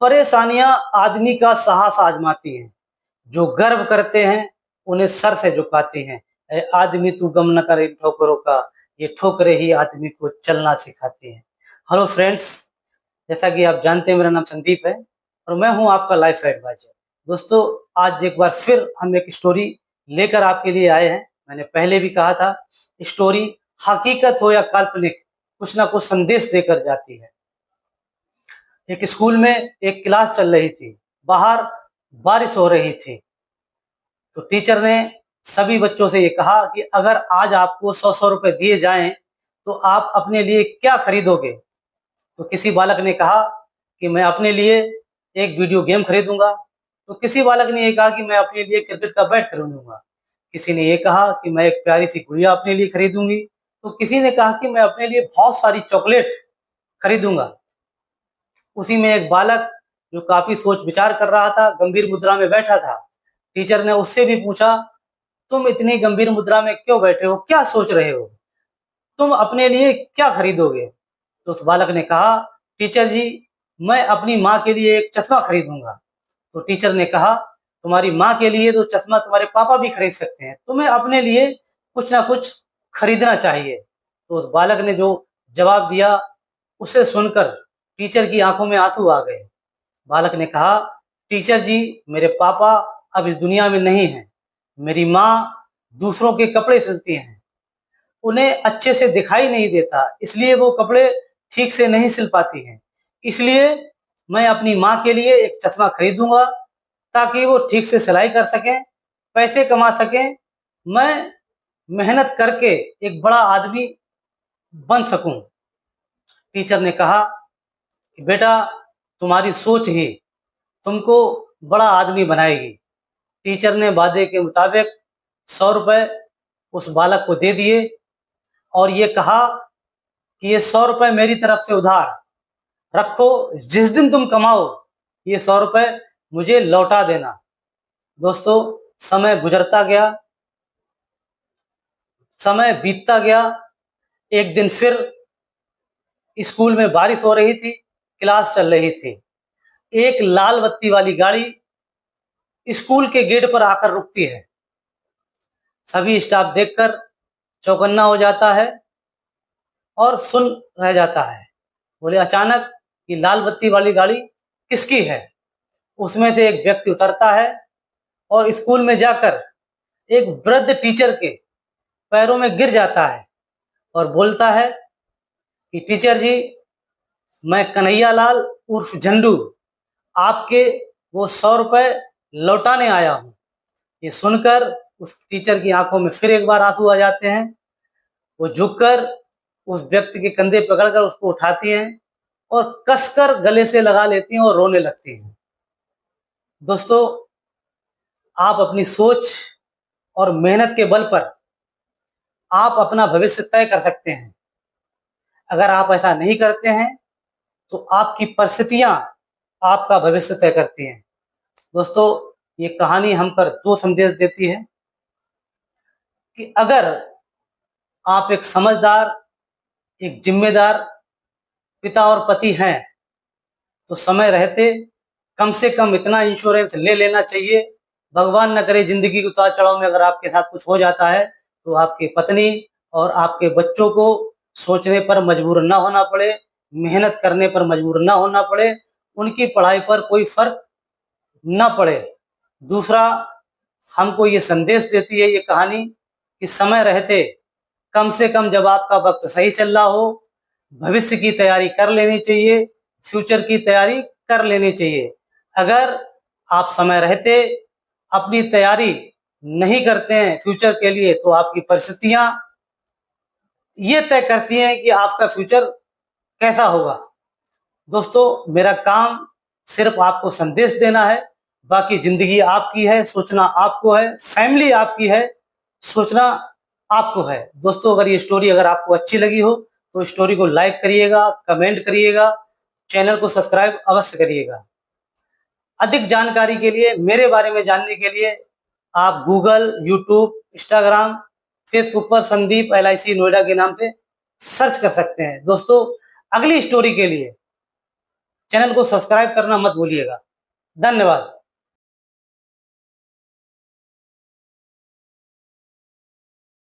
परेशानियां आदमी का साहस आजमाती हैं। जो गर्व करते हैं उन्हें सर से झुकाती हैं। ए आदमी तू गम न करे ठोकरों का, ये ठोकरें ही आदमी को चलना सिखाती हैं। हेलो फ्रेंड्स, जैसा कि आप जानते हैं मेरा नाम संदीप है और मैं हूं आपका लाइफ एडवाइजर। दोस्तों, आज एक बार फिर हम एक स्टोरी लेकर आपके लिए आए हैं। मैंने पहले भी कहा था, स्टोरी हकीकत हो या काल्पनिक, कुछ ना कुछ संदेश देकर जाती है। एक स्कूल में एक क्लास चल रही थी। बाहर बारिश हो रही थी। तो टीचर ने सभी बच्चों से ये कहा कि अगर आज आपको 100-100 रुपए दिए जाएं तो आप अपने लिए क्या खरीदोगे। तो किसी बालक ने कहा कि मैं अपने लिए एक वीडियो गेम खरीदूंगा। तो किसी बालक ने ये कहा कि मैं अपने लिए क्रिकेट का बैट खरीदूंगा। किसी ने ये कहा कि मैं एक प्यारी सी गुड़िया अपने लिए खरीदूंगी। तो किसी ने कहा कि मैं अपने लिए बहुत सारी चॉकलेट खरीदूंगा। उसी में एक बालक जो काफी सोच विचार कर रहा था, गंभीर मुद्रा में बैठा था। टीचर ने उससे भी पूछा, तुम इतनी गंभीर मुद्रा में क्यों बैठे हो, क्या सोच रहे हो, तुम अपने लिए क्या खरीदोगे। तो उस बालक ने कहा, टीचर जी, मैं अपनी माँ के लिए एक चश्मा खरीदूंगा। तो टीचर ने कहा, तुम्हारी माँ के लिए तो चश्मा तुम्हारे पापा भी खरीद सकते हैं, तुम्हें अपने लिए कुछ ना कुछ खरीदना चाहिए। तो उस बालक ने जो जवाब दिया, उसे सुनकर टीचर की आंखों में आंसू आ गए। बालक ने कहा, टीचर जी, मेरे पापा अब इस दुनिया में नहीं हैं। मेरी माँ दूसरों के कपड़े सिलती हैं। उन्हें अच्छे से दिखाई नहीं देता, इसलिए वो कपड़े ठीक से नहीं सिल पाती हैं। इसलिए मैं अपनी माँ के लिए एक चश्मा खरीदूंगा ताकि वो ठीक से सिलाई कर सकें, पैसे कमा सकें, मैं मेहनत करके एक बड़ा आदमी बन सकूं। टीचर ने कहा कि बेटा, तुम्हारी सोच ही तुमको बड़ा आदमी बनाएगी। टीचर ने वादे के मुताबिक 100 रुपए उस बालक को दे दिए और ये कहा कि ये 100 रुपए मेरी तरफ से उधार रखो, जिस दिन तुम कमाओ ये 100 रुपए मुझे लौटा देना। दोस्तों, समय गुजरता गया, समय बीतता गया। एक दिन फिर स्कूल में बारिश हो रही थी, क्लास चल रही थी। एक लाल बत्ती वाली गाड़ी स्कूल के गेट पर आकर रुकती है। सभी स्टाफ देखकर चौकन्ना हो जाता है और सुन रह जाता है। बोले, अचानक ये लाल बत्ती वाली गाड़ी किसकी है। उसमें से एक व्यक्ति उतरता है और स्कूल में जाकर एक वृद्ध टीचर के पैरों में गिर जाता है और बोलता है कि टीचर जी, मैं कन्हैया लाल उर्फ झंडू आपके वो 100 रुपए लौटाने आया हूँ। ये सुनकर उस टीचर की आंखों में फिर एक बार आंसू आ जाते हैं। वो झुककर उस व्यक्ति के कंधे पकड़कर उसको उठाती हैं और कसकर गले से लगा लेती हैं और रोने लगती हैं। दोस्तों, आप अपनी सोच और मेहनत के बल पर आप अपना भविष्य तय कर सकते हैं। अगर आप ऐसा नहीं करते हैं तो आपकी परिस्थितियां आपका भविष्य तय करती हैं। दोस्तों, ये कहानी हम पर दो संदेश देती है कि अगर आप एक समझदार, एक जिम्मेदार पिता और पति हैं तो समय रहते कम से कम इतना इंश्योरेंस ले लेना चाहिए। भगवान न करे जिंदगी के उतार चढ़ाव में अगर आपके साथ कुछ हो जाता है तो आपकी पत्नी और आपके बच्चों को सोचने पर मजबूर ना होना पड़े, मेहनत करने पर मजबूर ना होना पड़े, उनकी पढ़ाई पर कोई फर्क ना पड़े। दूसरा, हमको ये संदेश देती है ये कहानी कि समय रहते कम से कम जब आपका वक्त सही चल रहा हो, भविष्य की तैयारी कर लेनी चाहिए, फ्यूचर की तैयारी कर लेनी चाहिए। अगर आप समय रहते अपनी तैयारी नहीं करते हैं फ्यूचर के लिए तो आपकी परिस्थितियां ये तय करती हैं कि आपका फ्यूचर कैसा होगा। दोस्तों, मेरा काम सिर्फ आपको संदेश देना है, बाकी जिंदगी आपकी है, सोचना आपको है, फैमिली आपकी है, सोचना आपको है। दोस्तों, अगर ये स्टोरी अगर आपको अच्छी लगी हो तो स्टोरी को लाइक करिएगा, कमेंट करिएगा, चैनल को सब्सक्राइब अवश्य करिएगा। अधिक जानकारी के लिए, मेरे बारे में जानने के लिए आप गूगल, यूट्यूब, इंस्टाग्राम, फेसबुक पर संदीप LIC नोएडा के नाम से सर्च कर सकते हैं। दोस्तों, अगली स्टोरी के लिए चैनल को सब्सक्राइब करना मत भूलिएगा। धन्यवाद।